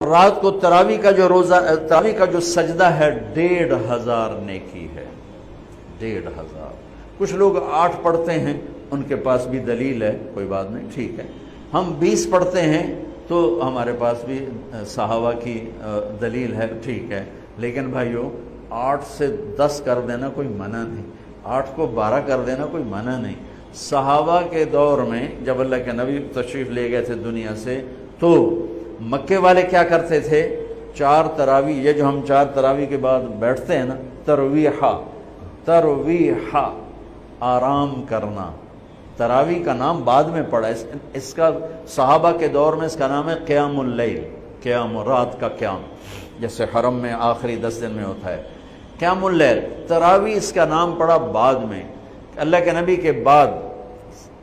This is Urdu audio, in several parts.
رات کو تراویح کا جو تراویح کا جو سجدہ ہے 1500 نیکی ہے، 1500۔ کچھ لوگ 8 پڑھتے ہیں، ان کے پاس بھی دلیل ہے، کوئی بات نہیں، ٹھیک ہے۔ ہم 20 پڑھتے ہیں تو ہمارے پاس بھی صحابہ کی دلیل ہے، ٹھیک ہے۔ لیکن بھائیو 8 سے 10 کر دینا کوئی منع نہیں، 8 کو 12 کر دینا کوئی منع نہیں۔ صحابہ کے دور میں جب اللہ کے نبی تشریف لے گئے تھے دنیا سے، تو مکے والے کیا کرتے تھے؟ 4 تراویح، یہ جو ہم 4 تراویح کے بعد بیٹھتے ہیں نا، ترویحہ آرام کرنا، تراویح کا نام بعد میں پڑا، اس کا صحابہ کے دور میں اس کا نام ہے قیام اللیل، قیام رات کا قیام، جیسے حرم میں آخری 10 دن میں ہوتا ہے قیام اللیل۔ تراویح اس کا نام پڑا بعد میں، اللہ کے نبی کے بعد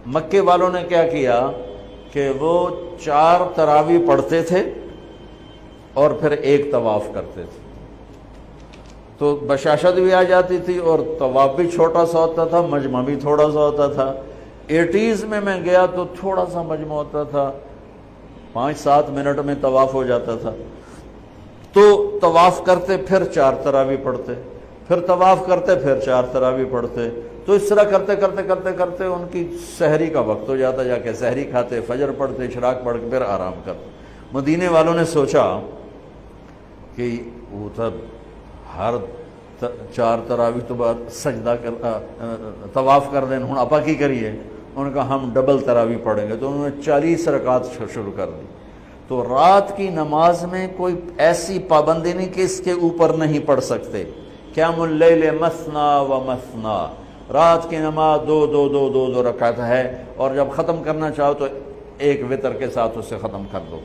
مکے والوں نے کیا کیا کہ وہ 4 تراویح پڑھتے تھے اور پھر 1 طواف کرتے تھے، تو بشاشت بھی آ جاتی تھی اور طواف بھی چھوٹا سا ہوتا تھا، مجمع بھی تھوڑا سا ہوتا تھا۔ 80s میں گیا تو تھوڑا سا مجمع ہوتا تھا، 5-7 منٹ میں طواف ہو جاتا تھا، تو طواف کرتے پھر 4 تراویح پڑھتے، پھر طواف کرتے پھر 4 تراویح پڑھتے، تو اس طرح کرتے کرتے کرتے کرتے ان کی سحری کا وقت ہو جاتا، جا کے سحری کھاتے، فجر پڑھتے، اشراق پڑھ کے پھر آرام کرتے۔ مدینے والوں نے سوچا کہ وہ تب ہر 4 تراویح تو بعد سجدہ طواف کر دیں، ہوں اپا کی کریے؟ انہوں نے کہا ہم ڈبل تراویح پڑھیں گے، تو انہوں نے 40 رکعت شروع کر دی۔ تو رات کی نماز میں کوئی ایسی پابندی نہیں کہ اس کے اوپر نہیں پڑھ سکتے۔ قیام اللیل مثنا و مثنا، رات کی نماز 2 رکعت ہے، اور جب ختم کرنا چاہو تو 1 وتر کے ساتھ اسے ختم کر دو۔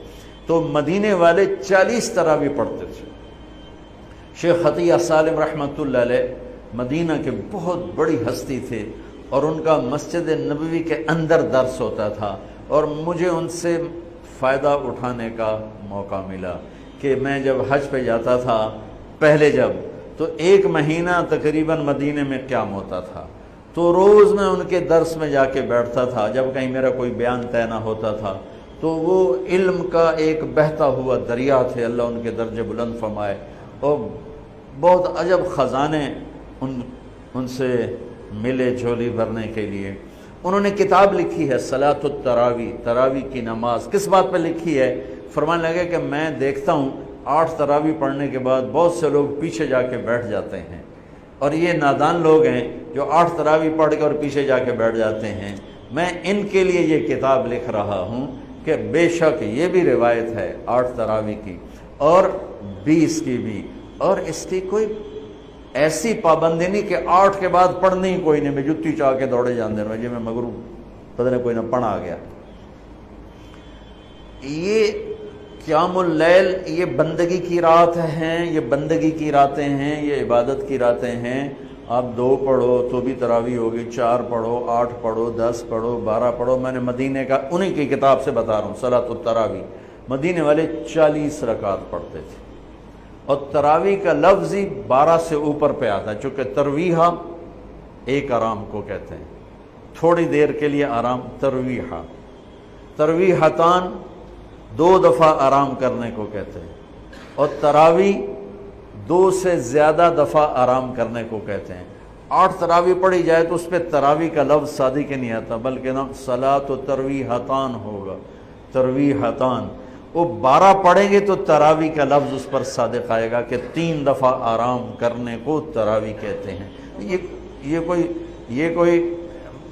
تو مدینے والے 40 تراویح پڑھتے تھے۔ شیخ عطیہ سالم رحمۃ اللہ علیہ مدینہ کے بہت بڑی ہستی تھے، اور ان کا مسجد نبوی کے اندر درس ہوتا تھا، اور مجھے ان سے فائدہ اٹھانے کا موقع ملا کہ میں جب حج پہ جاتا تھا پہلے تو 1 مہینہ تقریباً مدینے میں قیام ہوتا تھا، تو روز میں ان کے درس میں جا کے بیٹھتا تھا۔ جب کہیں میرا کوئی بیان طے نہ ہوتا تھا تو وہ علم کا ایک بہتا ہوا دریا تھے، اللہ ان کے درجے بلند فرمائے، اور بہت عجب خزانے ان سے ملے جھولی بھرنے کے لیے۔ انہوں نے کتاب لکھی ہے صلاۃ التراویح، تراویح کی نماز۔ کس بات پہ لکھی ہے؟ فرمانے لگے کہ میں دیکھتا ہوں 8 تراویح پڑھنے کے بعد بہت سے لوگ پیچھے جا کے بیٹھ جاتے ہیں، اور یہ نادان لوگ ہیں جو 8 تراویح پڑھ کے اور پیچھے جا کے بیٹھ جاتے ہیں۔ میں ان کے لیے یہ کتاب لکھ رہا ہوں کہ بے شک یہ بھی روایت ہے 8 تراویح کی اور 20 کی بھی، اور اس کی کوئی ایسی پابندی نہیں کہ 8 کے بعد پڑھنی ہی کوئی نہیں، میں جتی چاہ کے دوڑے جان دینا جی میں مگرو پتہ نہیں کوئی نہ پڑھ آ گیا۔ یہ قیام اللیل یہ بندگی کی رات ہیں، یہ بندگی کی راتیں ہیں، یہ عبادت کی راتیں ہیں۔ آپ 2 پڑھو تو بھی تراویح ہوگی، 4 پڑھو، 8 پڑھو، 10 پڑھو، 12 پڑھو۔ میں نے مدینے کا انہی کی کتاب سے بتا رہا ہوں صلاۃ التراویح، مدینے والے 40 رکعت پڑھتے تھے، اور تراویح کا لفظ ہی 12 سے اوپر پہ آتا ہے، چونکہ ترویحہ ایک آرام کو کہتے ہیں، تھوڑی دیر کے لیے آرام، ترویحہ، ترویحتان 2 دفعہ آرام کرنے کو کہتے ہیں، اور تراویح 2 سے زیادہ دفعہ آرام کرنے کو کہتے ہیں۔ 8 تراویح پڑھی جائے تو اس پہ تراویح کا لفظ سادی کے نہیں آتا، بلکہ نام صلاۃ و ترویحتان ہوگا، ترویحتان۔ وہ 12 پڑھیں گے تو تراویح کا لفظ اس پر صادق آئے گا کہ 3 دفعہ آرام کرنے کو تراویح کہتے ہیں۔ یہ کوئی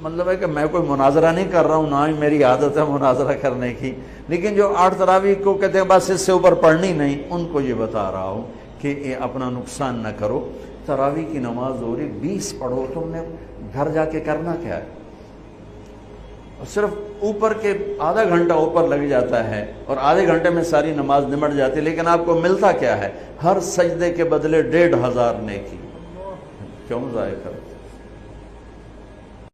مطلب ہے کہ میں کوئی مناظرہ نہیں کر رہا ہوں، نہ ہی میری عادت ہے مناظرہ کرنے کی، لیکن جو 8 تراویح کو کہتے ہیں بس اس سے اوپر پڑھنی نہیں، ان کو یہ بتا رہا ہوں کہ اپنا نقصان نہ کرو۔ تراویح کی نماز ہو رہی 20 پڑھو، تم نے گھر جا کے کرنا کیا ہے؟ صرف اوپر کے آدھا گھنٹہ اوپر لگ جاتا ہے اور آدھے گھنٹے میں ساری نماز نمٹ جاتی ہے، لیکن آپ کو ملتا کیا ہے؟ ہر سجدے کے بدلے 1500 نیکی۔ کیوں ضائع کرتے؟